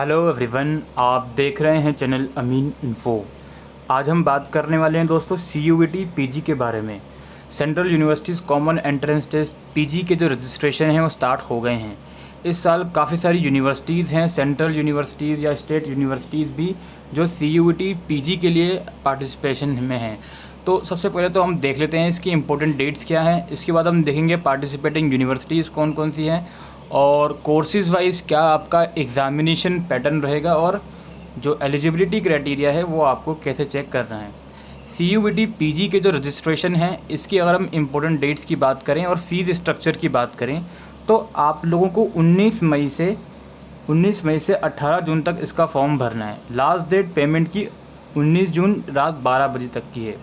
Hello everyone, आप देख रहे हैं चैनल अमीन इन्फो। आज हम बात करने वाले हैं दोस्तों CUET पीजी के बारे में। Central universities common entrance test PG के जो रजिस्ट्रेशन हैं वो स्टार्ट हो गए हैं। इस साल काफ़ी सारी यूनिवर्सिटीज़ हैं, सेंट्रल यूनिवर्सिटीज़ या स्टेट यूनिवर्सिटीज़ भी, जो CUET पीजी के लिए पार्टिसिपेशन में हैं। तो सबसे पहले तो हम देख लेते हैं इसकी इम्पोर्टेंट डेट्स क्या हैं। इसके बाद हम देखेंगे पार्टिसिपेटिंग यूनिवर्सिटीज़ कौन कौन सी हैं और कोर्सेज़ वाइज क्या आपका एग्ज़ामिनेशन पैटर्न रहेगा और जो एलिजिबिलिटी क्राइटेरिया है वो आपको कैसे चेक करना है। CUET पीजी के जो रजिस्ट्रेशन है इसकी अगर हम इम्पोर्टेंट डेट्स की बात करें और फ़ीस स्ट्रक्चर की बात करें तो आप लोगों को 19 मई से 18 जून तक इसका फॉर्म भरना है। लास्ट डेट पेमेंट की 19 जून रात 12 बजे तक की है।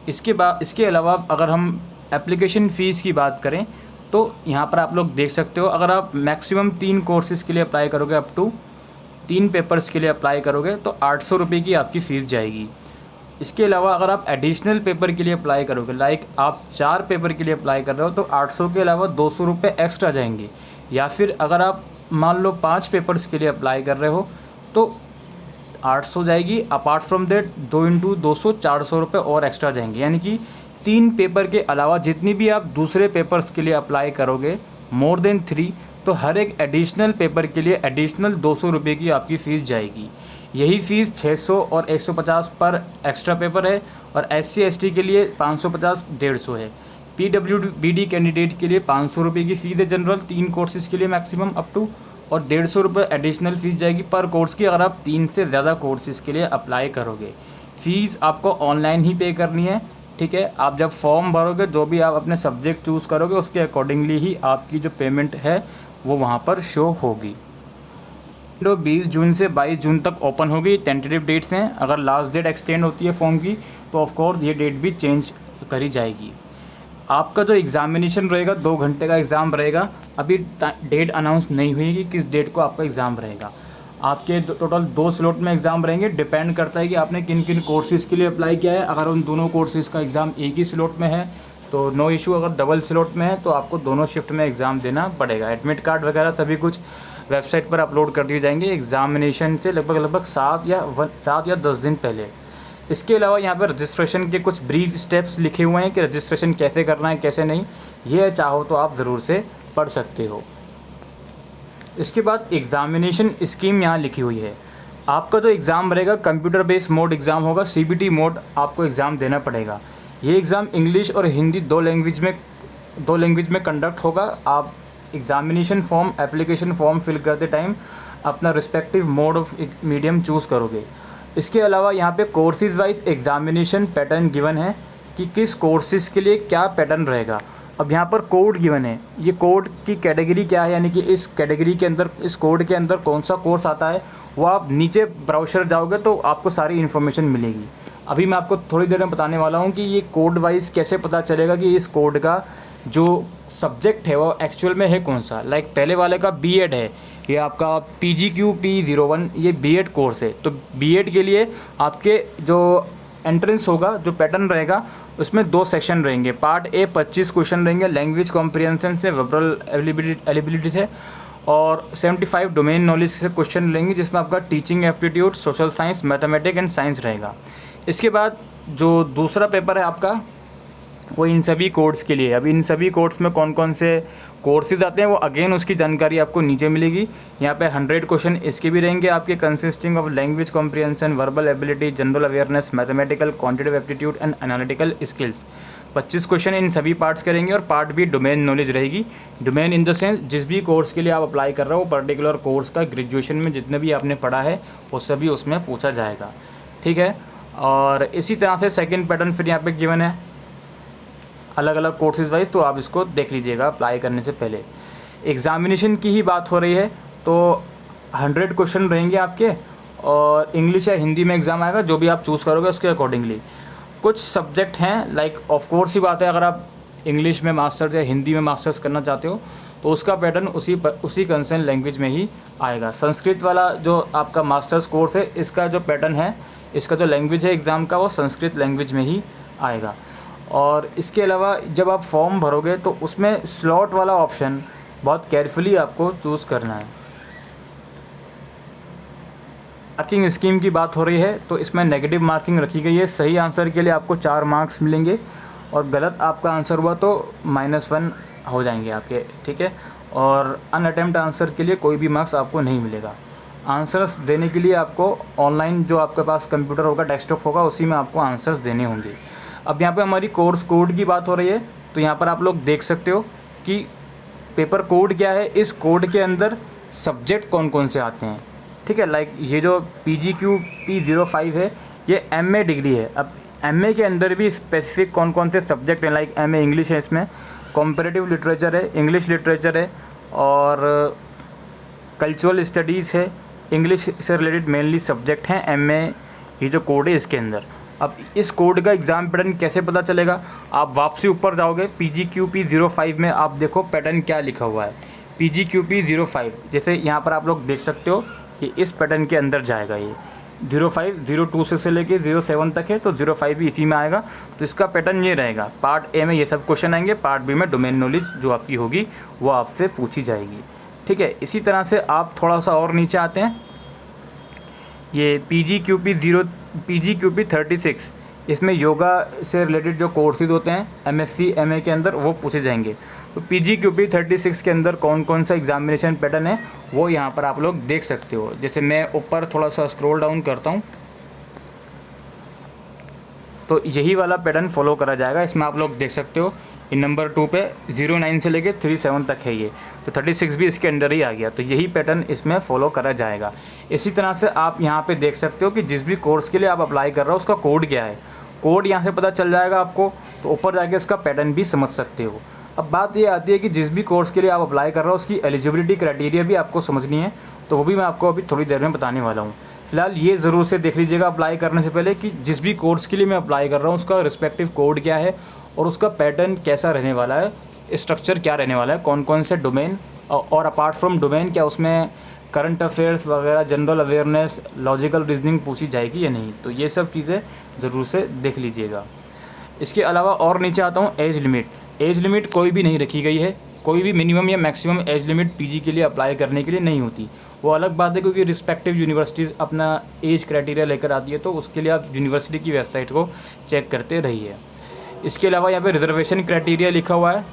इसके अलावा अगर हम एप्लीकेशन फ़ीस की बात करें तो यहाँ पर आप लोग देख सकते हो, अगर आप मैक्सिमम 3 कोर्सेज़ के लिए अप्लाई करोगे, अप टू 3 पेपर्स के लिए अप्लाई करोगे तो 800 रुपये की आपकी फ़ीस जाएगी। इसके अलावा अगर आप एडिशनल पेपर के लिए अप्लाई करोगे, लाइक आप 4 पेपर के लिए अप्लाई कर रहे हो तो 800 के अलावा 200 रुपये एक्स्ट्रा जाएंगे। या फिर अगर आप मान लो 5 पेपर्स के लिए अप्लाई कर रहे हो तो 800 जाएगी। अपार्ट फ्रॉम दैट 2 × 200 400 रुपये और एक्स्ट्रा जाएंगे। यानी कि 3 पेपर के अलावा जितनी भी आप दूसरे पेपर्स के लिए अप्लाई करोगे, मोर देन 3, तो हर एक एडिशनल पेपर के लिए एडिशनल 200 रुपये की आपकी फ़ीस जाएगी। यही फ़ीस 600 और 150 पर एक्स्ट्रा पेपर है और SC ST के लिए 550 150 है। PWBD कैंडिडेट के लिए 500 रुपये की फ़ीस है जनरल, 3 कोर्सेज़ के लिए मैक्सिमम अप टू, और 150 रुपये एडिशनल फ़ीस जाएगी पर कोर्स की अगर आप 3 से ज़्यादा कोर्सेज़ के लिए अप्लाई करोगे। फ़ीस आपको ऑनलाइन ही पे करनी है, ठीक है। आप जब फॉर्म भरोगे, जो भी आप अपने सब्जेक्ट चूज़ करोगे उसके अकॉर्डिंगली ही आपकी जो पेमेंट है वो वहाँ पर शो होगी। विंडो 20 जून से 22 जून तक ओपन होगी, टेंटेटिव डेट्स हैं। अगर लास्ट डेट एक्सटेंड होती है फॉर्म की तो ऑफकोर्स ये डेट भी चेंज करी जाएगी। आपका जो एग्ज़ामिनेशन रहेगा 2 घंटे का एग्ज़ाम रहेगा। अभी डेट अनाउंस नहीं हुई कि किस डेट को आपका एग्ज़ाम रहेगा। आपके टोटल 2 स्लॉट में एग्ज़ाम रहेंगे। डिपेंड करता है कि आपने किन किन कोर्सेज़ के लिए अप्लाई किया है। अगर उन दोनों कोर्सेज़ का एग्ज़ाम एक ही स्लॉट में है तो नो इशू। अगर डबल स्लॉट में है तो आपको दोनों शिफ्ट में एग्ज़ाम देना पड़ेगा। एडमिट कार्ड वगैरह सभी कुछ वेबसाइट पर अपलोड कर दिए जाएंगे एग्ज़ामिनेशन से लगभग 7 या 10 दिन पहले। इसके अलावा यहाँ पर रजिस्ट्रेशन के कुछ ब्रीफ स्टेप्स लिखे हुए हैं कि रजिस्ट्रेशन कैसे करना है कैसे नहीं। ये चाहो तो आप ज़रूर से पढ़ सकते हो। इसके बाद एग्ज़ामिनेशन स्कीम यहाँ लिखी हुई है। आपका जो एग्ज़ाम रहेगा कंप्यूटर बेस्ड मोड एग्ज़ाम होगा, CBT मोड आपको एग्ज़ाम देना पड़ेगा। ये एग्ज़ाम इंग्लिश और हिंदी दो लैंग्वेज में कंडक्ट होगा। आप examination form application form fill करते टाइम अपना respective mode of medium choose करोगे। इसके अलावा यहाँ पे courses wise examination pattern given है कि किस कोर्सेज़ के लिए क्या पैटर्न रहेगा। अब यहाँ पर कोड गिवन है, ये कोड की कैटेगरी क्या है, यानी कि इस कैटेगरी के अंदर, इस कोड के अंदर कौन सा कोर्स आता है, वो आप नीचे ब्राउज़र जाओगे तो आपको सारी इन्फॉर्मेशन मिलेगी। अभी मैं आपको थोड़ी देर में बताने वाला हूँ कि ये कोड वाइज कैसे पता चलेगा कि इस कोड का जो सब्जेक्ट है वो एक्चुअल में है कौन सा। लाइक पहले वाले का B.Ed है, ये आपका PGQP01, ये B.Ed कोर्स है। तो B.Ed के लिए आपके जो एंट्रेंस होगा, जो पैटर्न रहेगा, उसमें 2 सेक्शन रहेंगे। पार्ट A 25 क्वेश्चन रहेंगे लैंग्वेज कॉम्प्रिहेंशन से, वर्बल एलिबिलिटी से, और 75 डोमेन नॉलेज से क्वेश्चन रहेंगे जिसमें आपका teaching aptitude, social science, mathematics and science रहेगा। इसके बाद जो दूसरा पेपर है आपका वो इन सभी कोर्स के लिए। अब इन सभी कोर्स में कौन कौन से कोर्सेज आते हैं वो अगेन उसकी जानकारी आपको नीचे मिलेगी। यहाँ पे 100 क्वेश्चन इसके भी रहेंगे आपके, consisting of language comprehension, verbal ability, general awareness, mathematical, quantitative aptitude and analytical skills. 25 question in सभी पार्ट्स करेंगे और पार्ट भी डोमेन नॉलेज रहेगी। डोमेन इन द सेंस जिस भी कोर्स के लिए आप अप्लाई कर रहे हो, पर्टिकुलर कोर्स का ग्रेजुएशन में जितने भी आपने पढ़ा है वो सभी उसमें पूछा जाएगा, ठीक है। और इसी तरह से सेकेंड पैटर्न फिर यहाँ पे गिवन है अलग अलग कोर्सेज वाइज, तो आप इसको देख लीजिएगा अप्लाई करने से पहले। एग्ज़ामिनेशन की ही बात हो रही है तो 100 क्वेश्चन रहेंगे आपके और इंग्लिश या हिंदी में एग्ज़ाम आएगा, जो भी आप चूज़ करोगे उसके अकॉर्डिंगली। कुछ सब्जेक्ट हैं, लाइक ऑफ कोर्स ही बात है, अगर आप इंग्लिश में मास्टर्स या हिंदी में मास्टर्स करना चाहते हो तो उसका पैटर्न उसी कंसर्न लैंग्वेज में ही आएगा। संस्कृत वाला जो आपका मास्टर्स कोर्स है, इसका जो पैटर्न है, इसका जो लैंग्वेज है एग्ज़ाम का, वो संस्कृत लैंग्वेज में ही आएगा। और इसके अलावा जब आप फॉर्म भरोगे तो उसमें स्लॉट वाला ऑप्शन बहुत केयरफुली आपको चूज़ करना है। मार्किंग स्कीम की बात हो रही है तो इसमें नेगेटिव मार्किंग रखी गई है। सही आंसर के लिए आपको 4 मार्क्स मिलेंगे और गलत आपका आंसर हुआ तो -1 हो जाएंगे आपके, ठीक है। और अनअटेम्प्ट आंसर के लिए कोई भी मार्क्स आपको नहीं मिलेगा। आंसर्स देने के लिए आपको ऑनलाइन जो आपके पास कंप्यूटर होगा, डेस्कटॉप होगा, उसी में आपको आंसर्स देने होंगे। अब यहाँ पे हमारी कोर्स कोड की बात हो रही है तो यहाँ पर आप लोग देख सकते हो कि पेपर कोड क्या है। इस कोड के अंदर सब्जेक्ट कौन कौन से आते हैं, ठीक है। लाइक ये जो PGQP05 है ये MA डिग्री है। अब MA के अंदर भी स्पेसिफिक कौन कौन से सब्जेक्ट हैं, लाइक MA इंग्लिश है, इसमें कॉम्परेटिव लिटरेचर है, इंग्लिश लिटरेचर है और कल्चरल स्टडीज़ है। इंग्लिश से रिलेटेड मेनली सब्जेक्ट हैं MA, ये जो कोड है इसके अंदर। अब इस कोड का एग्ज़ाम पैटर्न कैसे पता चलेगा? आप वापसी ऊपर जाओगे PGQP05 में, आप देखो पैटर्न क्या लिखा हुआ है। PGQP05 जैसे यहाँ पर आप लोग देख सकते हो कि इस पैटर्न के अंदर जाएगा ये 05, 02 से लेके 07 तक है, तो 05 भी इसी में आएगा। तो इसका पैटर्न ये रहेगा, पार्ट ए में ये सब क्वेश्चन आएंगे, पार्ट बी में डोमेन नॉलेज जो आपकी होगी वो आपसे पूछी जाएगी, ठीक है। इसी तरह से आप थोड़ा सा और नीचे आते हैं, ये PGQP36, इसमें योगा से रिलेटेड जो कोर्सेज होते हैं MSc MA के अंदर वो पूछे जाएंगे। तो PGQP36 के अंदर कौन कौन सा एग्जामिनेशन पैटर्न है वो यहाँ पर आप लोग देख सकते हो। जैसे मैं ऊपर थोड़ा सा स्क्रॉल डाउन करता हूँ तो यही वाला पैटर्न फॉलो करा जाएगा। इसमें आप लोग देख सकते हो इन नंबर 2 पे 09 से लेके 37 तक है ये, तो 36 भी इसके अंदर ही आ गया। तो यही पैटर्न इसमें फॉलो करा जाएगा। इसी तरह से आप यहाँ पे देख सकते हो कि जिस भी कोर्स के लिए आप अप्लाई कर रहे हो उसका कोड क्या है, कोड यहाँ से पता चल जाएगा आपको, तो ऊपर जाके इसका पैटर्न भी समझ सकते हो। अब बात ये आती है कि जिस भी कोर्स के लिए आप अप्लाई कर रहे हो उसकी एलिजिबिलिटी क्राइटेरिया भी आपको समझनी है, तो वो भी मैं आपको अभी थोड़ी देर में बताने वाला हूँ। फिलहाल ये ज़रूर से देख लीजिएगा अप्लाई करने से पहले कि जिस भी कोर्स के लिए मैं अप्लाई कर रहा हूँ उसका रिस्पेक्टिव कोड क्या है और उसका पैटर्न कैसा रहने वाला है, स्ट्रक्चर क्या रहने वाला है, कौन कौन से डोमेन, और अपार्ट फ्रॉम डोमेन क्या उसमें करंट अफेयर्स वगैरह, जनरल अवेयरनेस, लॉजिकल रीजनिंग पूछी जाएगी या नहीं। तो ये सब चीज़ें ज़रूर से देख लीजिएगा। इसके अलावा और नीचे आता हूँ, एज लिमिट। एज लिमिट कोई भी नहीं रखी गई है, कोई भी मिनिमम या मैक्सिमम एज लिमिट पीजी के लिए अप्लाई करने के लिए नहीं होती। वो अलग बात है क्योंकि रिस्पेक्टिव यूनिवर्सिटीज़ अपना एज क्राइटेरिया लेकर आती है, तो उसके लिए आप यूनिवर्सिटी की वेबसाइट को चेक करते रहिए। इसके अलावा यहाँ पे रिजर्वेशन क्राइटेरिया लिखा हुआ है।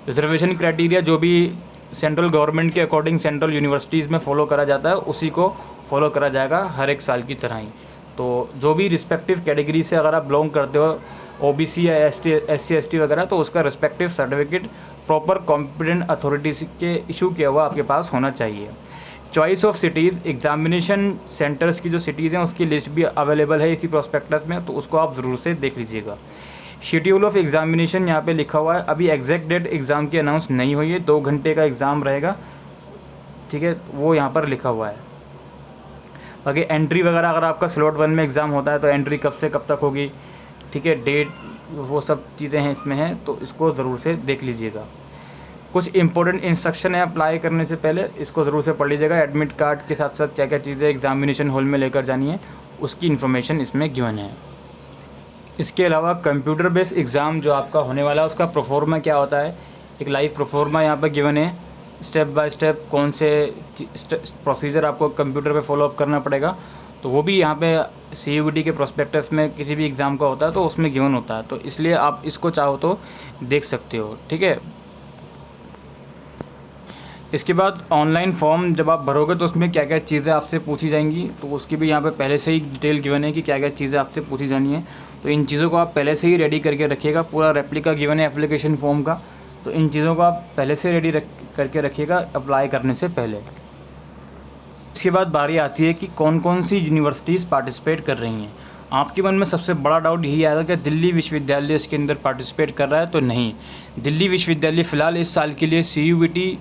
रिजर्वेशन क्राइटेरिया जो भी सेंट्रल गवर्नमेंट के अकॉर्डिंग सेंट्रल यूनिवर्सिटीज़ में फॉलो करा जाता है उसी को फॉलो करा जाएगा हर एक साल की तरह ही। तो जो भी रिस्पेक्टिव कैटेगरी से अगर आप बिलोंग करते हो, OBC या SC ST वगैरह, तो उसका respective certificate proper competent authorities के इशू किया हुआ आपके पास होना चाहिए। Choice of cities, examination centres की जो सिटीज़ हैं उसकी लिस्ट भी अवेलेबल है इसी प्रोस्पेक्टस में, तो उसको आप ज़रूर से देख लीजिएगा। शेड्यूल ऑफ एग्जामिनेशन यहाँ पे लिखा हुआ है, अभी एग्जैक्ट डेट एग्ज़ाम की अनाउंस नहीं हुई है, 2 घंटे का एग्ज़ाम रहेगा, ठीक है, वो यहाँ पर लिखा हुआ है। बाकी एंट्री वगैरह, अगर आपका स्लॉट 1 में एग्ज़ाम होता है तो एंट्री कब से कब तक होगी, ठीक है, डेट, वो सब चीज़ें हैं इसमें हैं, तो इसको ज़रूर से देख लीजिएगा। कुछ इंपॉर्टेंट इंस्ट्रक्शन है अप्लाई करने से पहले, इसको ज़रूर से पढ़ लीजिएगा। एडमिट कार्ड के साथ साथ क्या क्या चीज़ें एग्जामिनेशन हॉल में लेकर जानी है उसकी इन्फॉर्मेशन इसमें गिवन है। इसके अलावा कंप्यूटर बेस्ड एग्ज़ाम जो आपका होने वाला है उसका प्रोफॉर्मा क्या होता है, एक लाइव प्रोफॉर्मा यहाँ पर गिवन है। स्टेप बाय स्टेप कौन से प्रोसीजर आपको कंप्यूटर पे फॉलो अप करना पड़ेगा, तो वो भी यहाँ पे CUET के प्रोस्पेक्टस में किसी भी एग्ज़ाम का होता है तो उसमें गिवन होता है, तो इसलिए आप इसको चाहो तो देख सकते हो, ठीक है। इसके बाद ऑनलाइन फॉर्म जब आप भरोगे तो उसमें क्या क्या चीज़ें आपसे पूछी जाएंगी, तो उसकी भी यहाँ पे पहले से ही डिटेल गिवन है कि क्या क्या चीज़ें आपसे पूछी जानी है। तो इन चीज़ों को आप पहले से ही रेडी करके रखिएगा। पूरा रेप्लिका गिवन है एप्लीकेशन फॉर्म का, तो इन चीज़ों को आप पहले से रेडी करके रखिएगा अप्लाई करने से पहले। इसके बाद बारी आती है कि कौन कौन सी यूनिवर्सिटीज़ पार्टिसिपेट कर रही हैं। आपके मन में सबसे बड़ा डाउट यही आएगा कि दिल्ली विश्वविद्यालय इसके अंदर पार्टिसिपेट कर रहा है, तो नहीं, दिल्ली विश्वविद्यालय फ़िलहाल इस साल के लिए CUET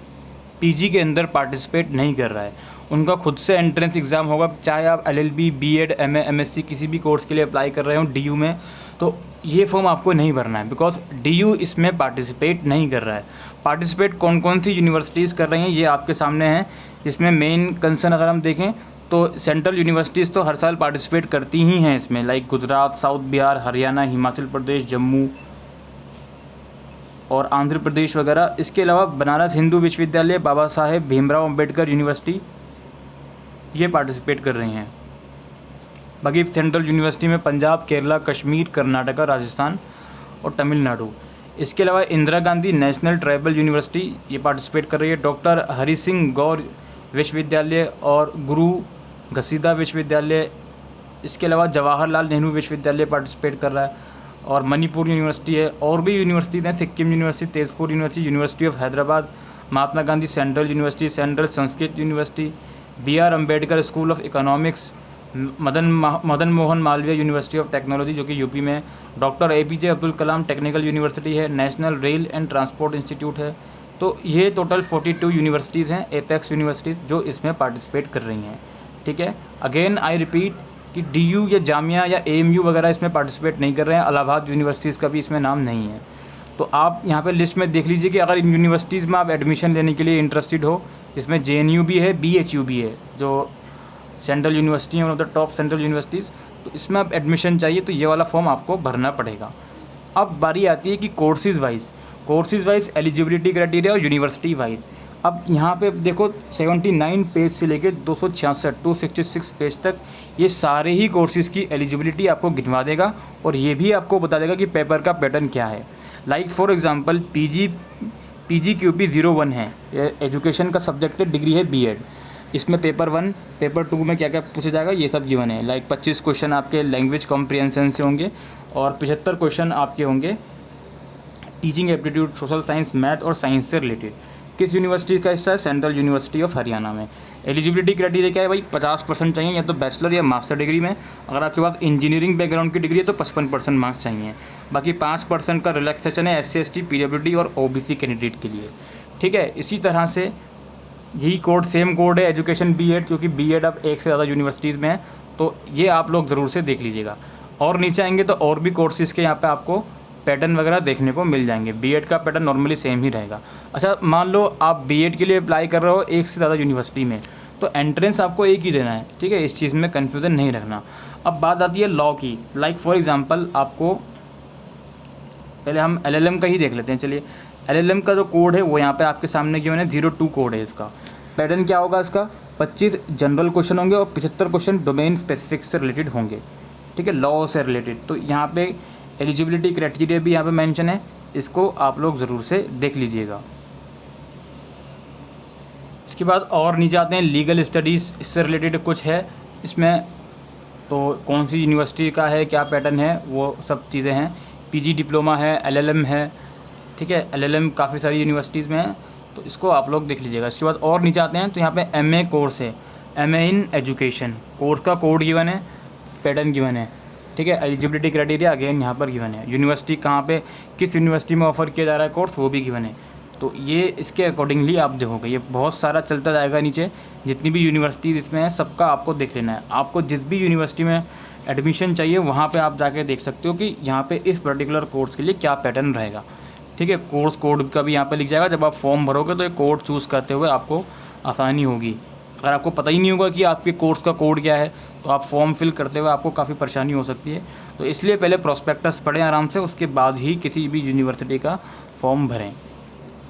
PG के अंदर पार्टिसिपेट नहीं कर रहा है। उनका खुद से एंट्रेंस एग्ज़ाम होगा, चाहे आप LLB, B.Ed, MA, MSc किसी भी कोर्स के लिए अप्लाई कर रहे हो DU में, तो ये फॉर्म आपको नहीं भरना है, बिकॉज DU इसमें पार्टिसिपेट नहीं कर रहा है। पार्टिसिपेट कौन कौन सी यूनिवर्सिटीज़ कर रही हैं ये आपके सामने हैं। इसमें मेन कंसर्न अगर हम देखें तो सेंट्रल यूनिवर्सिटीज़ तो हर साल पार्टिसिपेट करती ही हैं इसमें, लाइक गुजरात, साउथ बिहार, हरियाणा, हिमाचल प्रदेश, जम्मू और आंध्र प्रदेश वगैरह। इसके अलावा बनारस हिंदू विश्वविद्यालय, बाबा साहेब भीमराव अंबेडकर यूनिवर्सिटी, ये पार्टिसिपेट कर रही हैं। बाकी सेंट्रल यूनिवर्सिटी में पंजाब, केरला, कश्मीर, कर्नाटका, राजस्थान और तमिलनाडु। इसके अलावा Indira Gandhi national tribal university ये पार्टिसिपेट कर रही है। डॉक्टर हरि सिंह गौर विश्वविद्यालय और गुरु घसीदा विश्वविद्यालय, इसके अलावा जवाहरलाल नेहरू विश्वविद्यालय पार्टिसिपेट कर रहा है और मणिपुर यूनिवर्सिटी है। और भी यूनिवर्सिटीज़ हैं, Sikkim university, Tezpur university, university of Hyderabad, Mahatma Gandhi central university, central Sanskrit university, BR Ambedkar school of economics, Madan Mohan Malviya university of technology जो कि यूपी में है, doctor APJ Abdul Kalam technical university है, national rail and transport institute है। तो ये टोटल 42 यूनिवर्सिटीज़ हैं, एपेक्स यूनिवर्सिटीज़, जो इसमें पार्टिसिपेट कर रही हैं। ठीक है, अगेन आई रिपीट कि DU या जामिया या AMU वगैरह इसमें पार्टिसिपेट नहीं कर रहे हैं। इलाहाबाद यूनिवर्सिटीज़ का भी इसमें नाम नहीं है। तो आप यहाँ पे लिस्ट में देख लीजिए कि अगर इन यूनिवर्सिटीज़ में आप एडमिशन लेने के लिए इंटरेस्टेड हो, जिसमें JNU भी है, BHU भी है, जो सेंट्रल यूनिवर्सिटी है, one of the top central universities, तो इसमें आप एडमिशन चाहिए तो ये वाला फॉर्म आपको भरना पड़ेगा। अब बारी आती है कि कोर्सेज़ वाइज एलिजिबिलिटी क्राइटेरिया और यूनिवर्सिटी वाइज। अब यहाँ पे देखो 79 पेज से लेके 266 पेज तक ये सारे ही कोर्सेज़ की एलिजिबिलिटी आपको गिनवा देगा और ये भी आपको बता देगा कि पेपर का पैटर्न क्या है। लाइक फॉर एग्जांपल PGQP 01 है, एजुकेशन का सब्जेक्ट है, डिग्री है B.Ed। इसमें पेपर 1, पेपर 2 में क्या क्या पूछा जाएगा ये सब गिवन है। लाइक 25 क्वेश्चन आपके लैंग्वेज कॉम्प्रिहेंशन से होंगे और 75 क्वेश्चन आपके होंगे teaching aptitude, social science, math और साइंस से रिलेटेड। किस यूनिवर्सिटी का हिस्सा है? सेंट्रल यूनिवर्सिटी ऑफ हरियाणा में। एलिजिबिलिटी क्राइटेरिया क्या है भाई? 50% चाहिए या तो बैचलर या मास्टर डिग्री में। अगर आपके पास इंजीनियरिंग बैकग्राउंड की डिग्री है तो 55% मार्क्स चाहिए। बाकी 5% का रिलैक्सेशन है SC ST PWD और OBC कैंडिडेट के लिए। ठीक है, इसी तरह से यही कोड, सेम कोड है एजुकेशन B.Ed, क्योंकि B.Ed अब एक से ज़्यादा यूनिवर्सिटीज़ में है, तो ये आप लोग ज़रूर से देख लीजिएगा। और नीचे आएंगे तो और भी कोर्सेज़ के यहाँ पे आपको पैटर्न वगैरह देखने को मिल जाएंगे। B.Ed का पैटर्न नॉर्मली सेम ही रहेगा। अच्छा, मान लो आप B.Ed के लिए अप्लाई कर रहे हो एक से ज़्यादा यूनिवर्सिटी में, तो एंट्रेंस आपको एक ही देना है। ठीक है, इस चीज़ में कन्फ्यूज़न नहीं रखना। अब बात आती है लॉ की। लाइक फॉर एग्जांपल आपको पहले हम LLM का ही देख लेते हैं। चलिए, LLM का जो कोड है वो यहाँ पे आपके सामने गिवन है, 02 कोड है इसका। पैटर्न क्या होगा इसका? 25 जनरल क्वेश्चन होंगे और 75 क्वेश्चन डोमेन स्पेसिफिक से रिलेटेड होंगे। ठीक है, लॉ से रिलेटेड। तो यहाँ पे एलिजिबिलिटी क्राइटेरिया भी यहाँ पे मेंशन है, इसको आप लोग ज़रूर से देख लीजिएगा। इसके बाद और नीचे आते हैं लीगल स्टडीज़, इससे रिलेटेड कुछ है इसमें, तो कौन सी यूनिवर्सिटी का है, क्या पैटर्न है, वो सब चीज़ें हैं। PG डिप्लोमा है, LLM है। ठीक है, LLM काफ़ी सारी यूनिवर्सिटीज़ में है, तो इसको आप लोग देख लीजिएगा। इसके बाद और नीचे आते हैं तो यहाँ पे MA कोर्स है, MA इन एजुकेशन। कोर्स का कोड गिवन है, पैटर्न गिवन है। ठीक है, एलिजिबिलिटी क्राइटेरिया अगेन यहाँ पर गिवन है। यूनिवर्सिटी कहाँ पे, किस यूनिवर्सिटी में ऑफर किया जा रहा है कोर्स, वो भी गिवन है। तो ये इसके अकॉर्डिंगली आप देखोगे, ये बहुत सारा चलता जाएगा नीचे। जितनी भी यूनिवर्सिटीज़ इसमें है सबका आपको देख लेना है। आपको जिस भी यूनिवर्सिटी में एडमिशन चाहिए वहाँ पे आप जाके देख सकते हो कि यहाँ पे इस पर्टिकुलर कोर्स के लिए क्या पैटर्न रहेगा। ठीक है, कोर्स कोड का भी यहाँ पे लिख जाएगा। जब आप फॉर्म भरोगे तो ये कोड चूज़ करते हुए आपको आसानी होगी। अगर आपको पता ही नहीं होगा कि आपके कोर्स का कोड क्या है तो आप फॉर्म फिल करते हुए आपको काफ़ी परेशानी हो सकती है। तो इसलिए पहले प्रोस्पेक्टस पढ़ें आराम से, उसके बाद ही किसी भी यूनिवर्सिटी का फॉर्म भरें।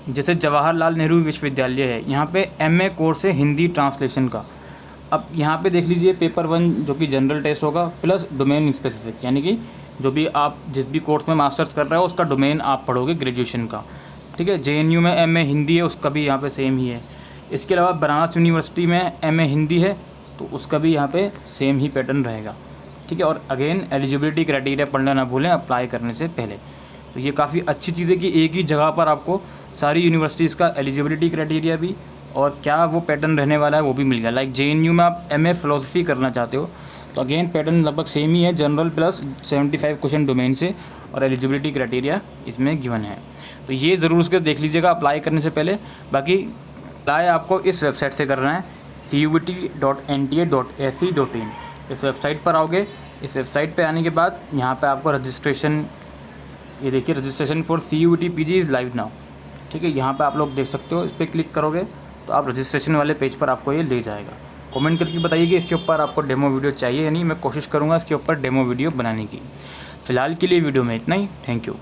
जैसे जवाहरलाल नेहरू विश्वविद्यालय है, यहाँ पे MA कोर्स है हिंदी ट्रांसलेशन का। अब यहाँ पे देख लीजिए पेपर 1 जो कि जनरल टेस्ट होगा प्लस डोमेन स्पेसिफिक, यानी कि जो भी आप जिस भी कोर्स में मास्टर्स कर रहे हो उसका डोमेन आप पढ़ोगे ग्रेजुएशन का। ठीक है, JNU में MA हिंदी है, उसका भी यहाँ पे सेम ही है। इसके अलावा बनारस यूनिवर्सिटी में MA हिंदी है, तो उसका भी यहाँ पे सेम ही पैटर्न रहेगा। ठीक है, और अगेन एलिजिबिलिटी क्राइटेरिया पढ़ना ना भूलें अप्लाई करने से पहले। तो ये काफ़ी अच्छी चीज़ है कि एक ही जगह पर आपको सारी यूनिवर्सिटीज़ का एलिजिबिलिटी क्राइटेरिया भी और क्या वो पैटर्न रहने वाला है वो भी मिल गया। लाइक JNU में आप MA फ़िलोसफी करना चाहते हो तो अगेन पैटर्न लगभग सेम ही है, जनरल प्लस 75 क्वेश्चन डोमेन से, और एलिजिबिलिटी क्राइटेरिया इसमें गिवन है। तो ये ज़रूर उसके देख लीजिएगा अप्लाई करने से पहले। बाकी अप्लाई आपको इस वेबसाइट से करना है, CUET.NTA.AC.in। इस वेबसाइट पर आओगे, इस वेबसाइट पे आने के बाद यहाँ पे आपको रजिस्ट्रेशन, ये देखिए registration for CUET PG is live now. ठीक है, यहाँ पे आप लोग देख सकते हो, इस पर क्लिक करोगे तो आप रजिस्ट्रेशन वाले पेज पर आपको ये ले जाएगा। कमेंट करके बताइए कि इसके ऊपर आपको डेमो वीडियो चाहिए या नहीं, मैं कोशिश करूँगा इसके ऊपर डेमो वीडियो बनाने की। फ़िलहाल के लिए वीडियो में इतना ही। Thank you.